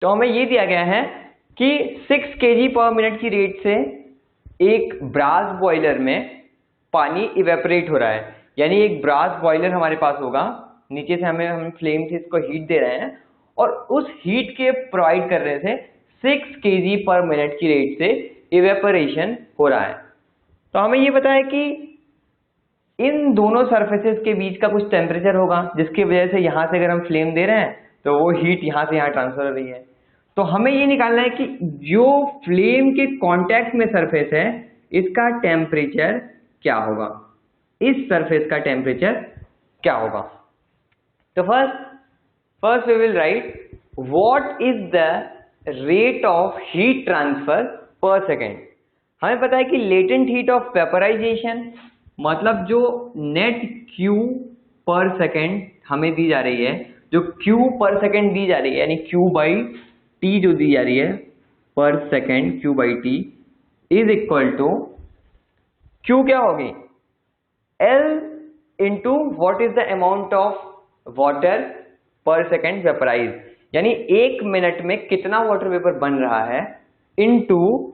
तो हमें ये दिया गया है कि 6 kg पर मिनट की रेट से एक ब्रास बॉयलर में पानी इवेपोरेट हो रहा है। यानी एक ब्रास बॉयलर हमारे पास होगा, नीचे से हम फ्लेम से इसको हीट दे रहे हैं और उस हीट के प्रोवाइड कर रहे थे 6 kg पर मिनट की रेट से इवेपोरेशन हो रहा है। तो हमें ये पता है कि इन दोनों सरफेसेस के बीच का कुछ टेम्परेचर होगा, जिसकी वजह से यहाँ से अगर हम फ्लेम दे रहे हैं तो वो हीट यहाँ से यहाँ ट्रांसफर हो रही है। तो हमें ये निकालना है कि जो फ्लेम के कांटेक्ट में सरफेस है इसका टेम्परेचर क्या होगा, इस सरफेस का टेम्परेचर क्या होगा। तो first we will write what is the rate of heat transfer per second. हमें पता है कि लेटेंट हीट ऑफ वेपराइजेशन मतलब जो नेट क्यू पर सेकेंड हमें दी जा रही है, जो क्यू पर सेकेंड दी जा रही है, यानी क्यू बाई टी जो दी जा रही है per second, Q by T is equal to Q क्या होगी, L into what is the amount of water per second vaporize, यानी 1 मिनट में कितना वाटर वेपर बन रहा है, इनटू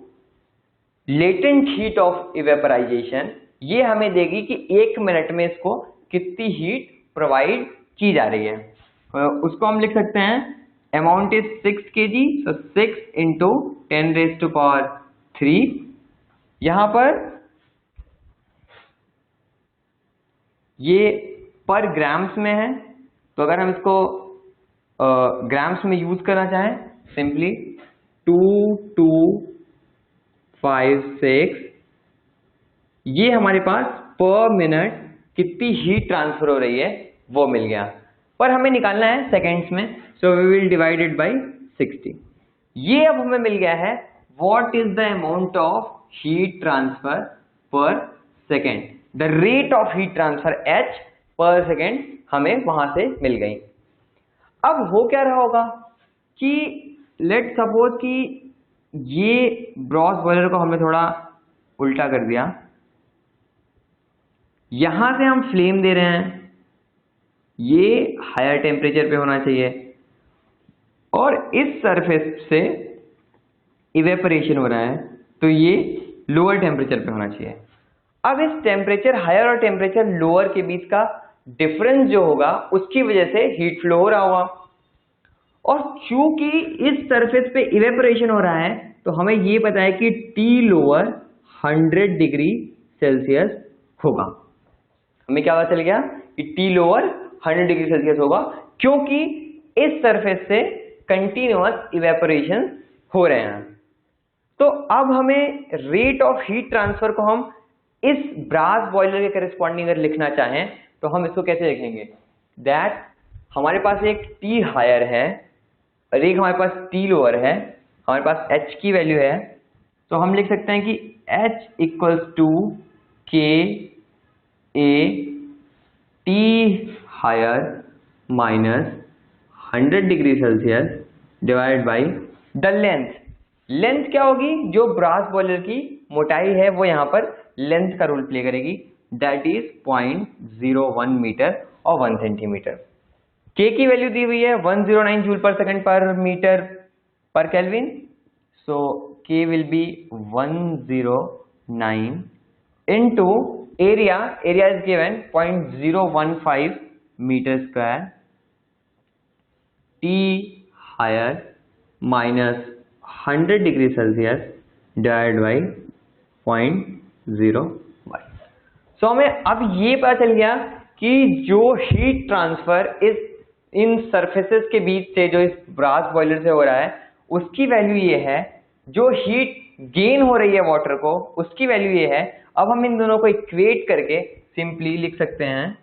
लेटेंट हीट ऑफ इवेपराइजेशन। ये हमें देगी कि 1 मिनट में इसको कितनी हीट प्रोवाइड की जा रही है। उसको हम लिख सकते हैं amount is 6 kg, so 6 into 10⁻³ यहां पर ये पर ग्राम्स में है। तो अगर हम इसको ग्राम्स में यूज करना चाहें सिंपली 2256, ये हमारे पास पर मिनट कितनी हीट ट्रांसफर हो रही है वो मिल गया, पर हमें निकालना है सेकेंड्स में, so we will divide it by 60। ये अब हमें मिल गया है what is the amount of heat transfer per second, the rate of heat transfer H per second हमें वहां से मिल गई। अब हो क्या रहा होगा कि लेट सपोज कि ये ब्रॉस बॉयलर को हमने थोड़ा उल्टा कर दिया, यहां से हम फ्लेम दे रहे हैं, ये हायर टेम्परेचर पे होना चाहिए और इस सरफेस से इवेपोरेशन हो रहा है तो ये लोअर टेम्परेचर पे होना चाहिए। अब इस टेम्परेचर हायर और टेम्परेचर लोअर के बीच का डिफरेंस जो होगा उसकी वजह से हीट फ्लो हो रहा होगा, और चूंकि इस सरफेस पे इवेपोरेशन हो रहा है तो हमें ये पता है कि T लोअर 100 डिग्री सेल्सियस होगा। हमें क्या पता चल गया कि T लोअर 100 डिग्री सेल्सियस होगा, क्योंकि इस सरफेस से कंटिन्यूअस इवेपोरेशन हो रहे हैं। तो अब हमें रेट ऑफ हीट ट्रांसफर को हम इस ब्रास बॉयलर के करस्पॉन्डिंग अगर लिखना चाहें तो हम इसको कैसे लिखेंगे, दैट हमारे पास एक T हायर है और एक हमारे पास T लोअर है, हमारे पास H की वैल्यू है, तो हम लिख सकते हैं कि H equals to K A T higher minus 100 degree Celsius divide by the length. Length क्या होगी, जो ब्रास बॉयलर की मोटाई है वो यहाँ पर लेंथ का रोल प्ले करेगी, दैट इज 0.01 मीटर और 1 सेंटीमीटर। K की वैल्यू दी हुई है 109 joule per second per metre per kelvin, so K will be 109 into area is given 0.015 metre square, T higher minus 100 degree Celsius divide by 0.01। So हमें अब ये पता चल गया कि जो हीट ट्रांसफर इन सरफेसेस के बीच से जो इस ब्रास बॉयलर से हो रहा है उसकी वैल्यू ये है, जो हीट गेन हो रही है वाटर को उसकी वैल्यू ये है। अब हम इन दोनों को इक्वेट करके सिंपली लिख सकते हैं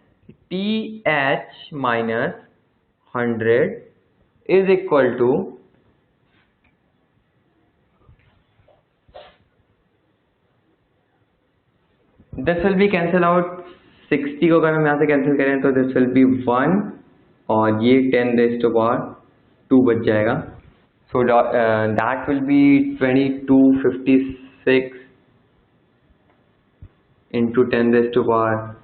TH minus 100 is equal to this will be cancel out, 60 को अगर हम यहाँ से कैंसिल करें तो दिस विल बी 1 और ये 10⁻² बच जाएगा, so that will be 2256 into 10⁻²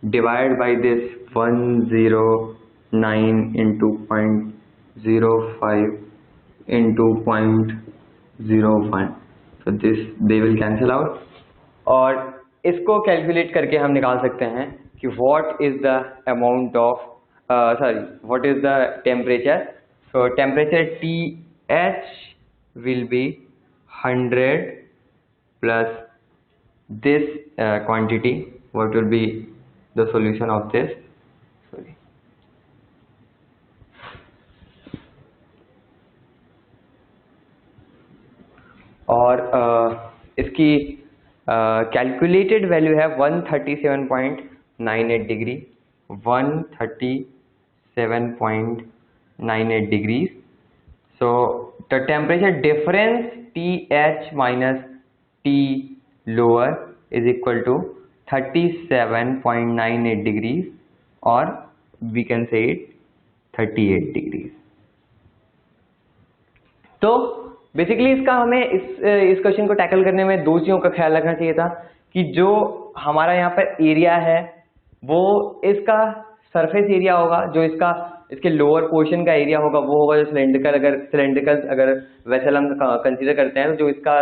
divide by this 109 into 0.05 into 0.01, so this they will cancel out, और इसको कैलकुलेट करके हम निकाल सकते हैं कि what is the amount of what is the temperature. So temperature TH will be 100 plus this quantity. What will be the solution of this? Sorry. और इसकी कैलकुलेटेड वैल्यू है 137.98 degree, 137.98 degrees. So the temperature difference TH minus T lower is equal to 37.98 degrees, or we can say it 38 degrees. तो basically इसका हमें इस question को tackle करने में दो चीजों का ख्याल रखना चाहिए था कि जो हमारा यहाँ पर एरिया है वो इसका सरफेस एरिया होगा, जो इसके लोअर पोर्शन का एरिया होगा वो होगा जो सिलेंड्रिकल अगर वेसल हम कंसीडर करते हैं तो जो इसका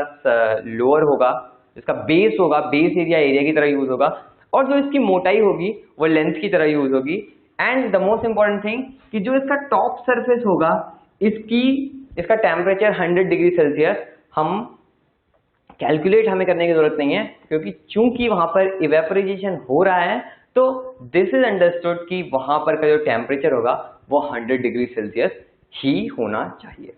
लोअर होगा, इसका बेस होगा, बेस एरिया की तरह यूज होगा, और जो इसकी मोटाई होगी वो लेंथ की तरह यूज होगी. And the most important thing कि जो इसका टॉप सरफेस होगा इसका टेम्परेचर 100 डिग्री सेल्सियस हम कैलकुलेट हमें करने की जरूरत नहीं है, क्योंकि चूंकि वहां पर इवेपोराइजेशन हो रहा है तो दिस इज अंडरस्टूड कि वहां पर का जो टेम्परेचर होगा वो 100 डिग्री सेल्सियस ही होना चाहिए.